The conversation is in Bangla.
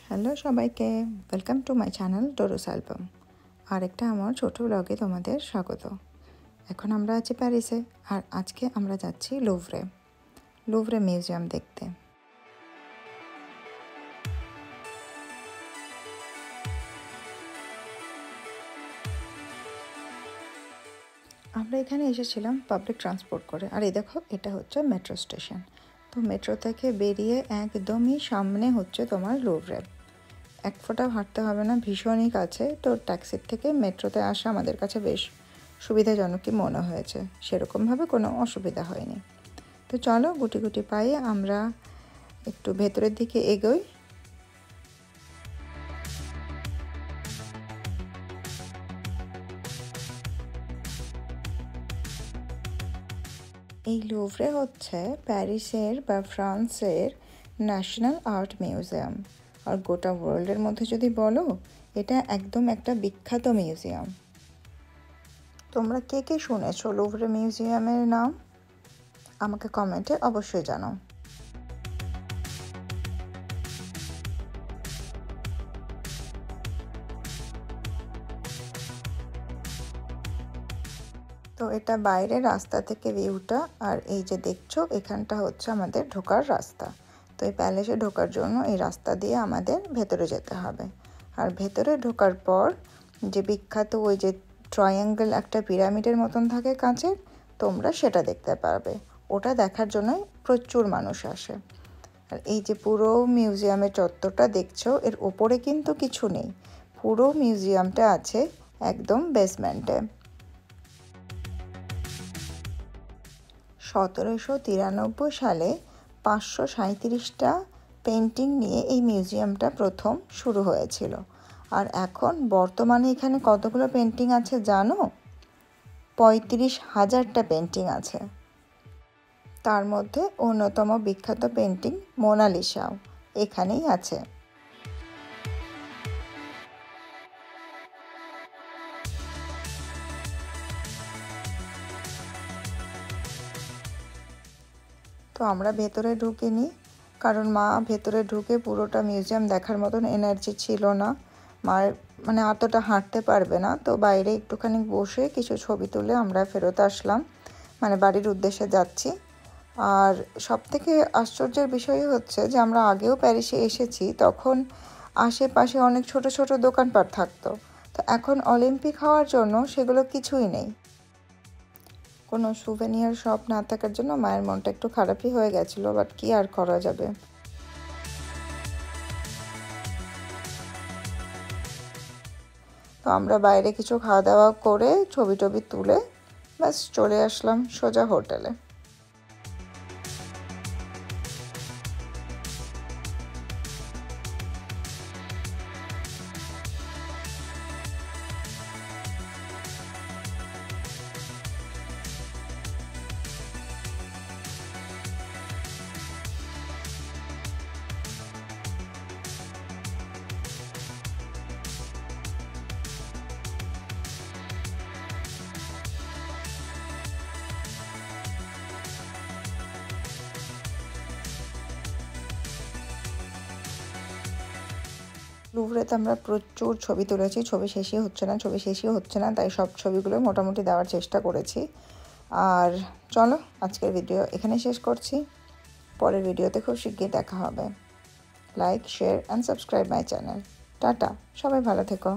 হ্যালো সবাইকে, ওয়েলকাম টু মাই চ্যানেল ডোরোস অ্যালবাম। আরেকটা আমার ছোটো ব্লগে তোমাদের স্বাগত। এখন আমরা আছি প্যারিসে, আর আজকে আমরা যাচ্ছি লুভরে মিউজিয়াম দেখতে। আমরা এখানে এসেছিলাম পাবলিক ট্রান্সপোর্ট করে, আর এই দেখো এটা হচ্ছে মেট্রো স্টেশন। তো মেট্রো থেকে বেরিয়ে একদমই সামনে হচ্ছে তোমার লুভরে। এক ফোঁটাও হাঁটতে হবে না, ভীষণই কাছে। তো ট্যাক্সির থেকে মেট্রোতে আসা আমাদের কাছে বেশ সুবিধাজনকই মনে হয়েছে, সেরকমভাবে কোনো অসুবিধা হয়নি। তো চলো গুটি গুটি পায়ে আমরা একটু ভেতরের দিকে এগোই। এই লুভরে হচ্ছে প্যারিসের বা ফ্রান্সের ন্যাশনাল আর্ট মিউজিয়াম, আর গোটা ওয়ার্ল্ডের মধ্যে যদি বলো এটা একদম একটা বিখ্যাত মিউজিয়াম। তোমরা কে কে শুনেছো লুভরে মিউজিয়ামের নাম? আমাকে কমেন্টে অবশ্যই জানাও। তো এটা বাইরের রাস্তা থেকে ভিউটা, আর এই যে দেখছো এখানটা হচ্ছে আমাদের ঢোকার রাস্তা। তো এই প্যালেসে ঢোকার জন্য এই রাস্তা দিয়ে আমাদের ভেতরে যেতে হবে। আর ভেতরে ঢোকার পর যে বিখ্যাত ওই যে ট্রায়াঙ্গেল একটা পিরামিডের মতন থাকে কাঁচের, তোমরা সেটা দেখতে পারবে। ওটা দেখার জন্যই প্রচুর মানুষ আসে। আর এই যে পুরো মিউজিয়ামের চত্বরটা দেখছো, এর ওপরে কিন্তু কিছু নেই, পুরো মিউজিয়ামটা আছে একদম বেসমেন্টে। 1793 সালে 537টা পেন্টিং নিয়ে এই মিউজিয়ামটা প্রথম শুরু হয়েছিল। আর এখন বর্তমানে এখানে কতগুলো পেন্টিং আছে জানো? 35,000টা পেন্টিং আছে। তার মধ্যে অন্যতম বিখ্যাত পেন্টিং মোনালিসাও এখানেই আছে। তো আমরা ভেতরে ঢুকিনি, কারণ মা ভেতরে ঢুকে পুরোটা মিউজিয়াম দেখার মতন এনার্জি ছিল না। মায়ের মানে অতটা হাঁটতে পারবে না। তো বাইরে একটুখানি বসে কিছু ছবি তুলে আমরা ফেরত আসলাম, মানে বাড়ির উদ্দেশ্যে যাচ্ছি। আর সবথেকে আশ্চর্যের বিষয় হচ্ছে যে আমরা আগেও প্যারিসে এসেছি, তখন আশেপাশে অনেক ছোট ছোট দোকানপাট থাকতো। তো এখন অলিম্পিক হওয়ার জন্য সেগুলো কিছুই নেই। কোনো সুভেনিয়ার শপ না থাকার জন্য মায়ের মনটা একটু খারাপই হয়ে গেছিলো, বাট কি আর করা যাবে। তো আমরা বাইরে কিছু খাওয়া দাওয়া করে ছবি টবি তুলে ব্যাস চলে আসলাম সোজা হোটেলে। লুভরেতে আমরা প্রচুর ছবি তুলেছি, ছবি শেষই হচ্ছে না, তাই সব ছবিগুলো মোটামুটি দেওয়ার চেষ্টা করেছি। আর চলো আজকের ভিডিও এখানে শেষ করছি। পরের ভিডিওতে খুব শিগগির দেখা হবে। Like, share and subscribe my channel. Tata, সবাই ভালো থেকো।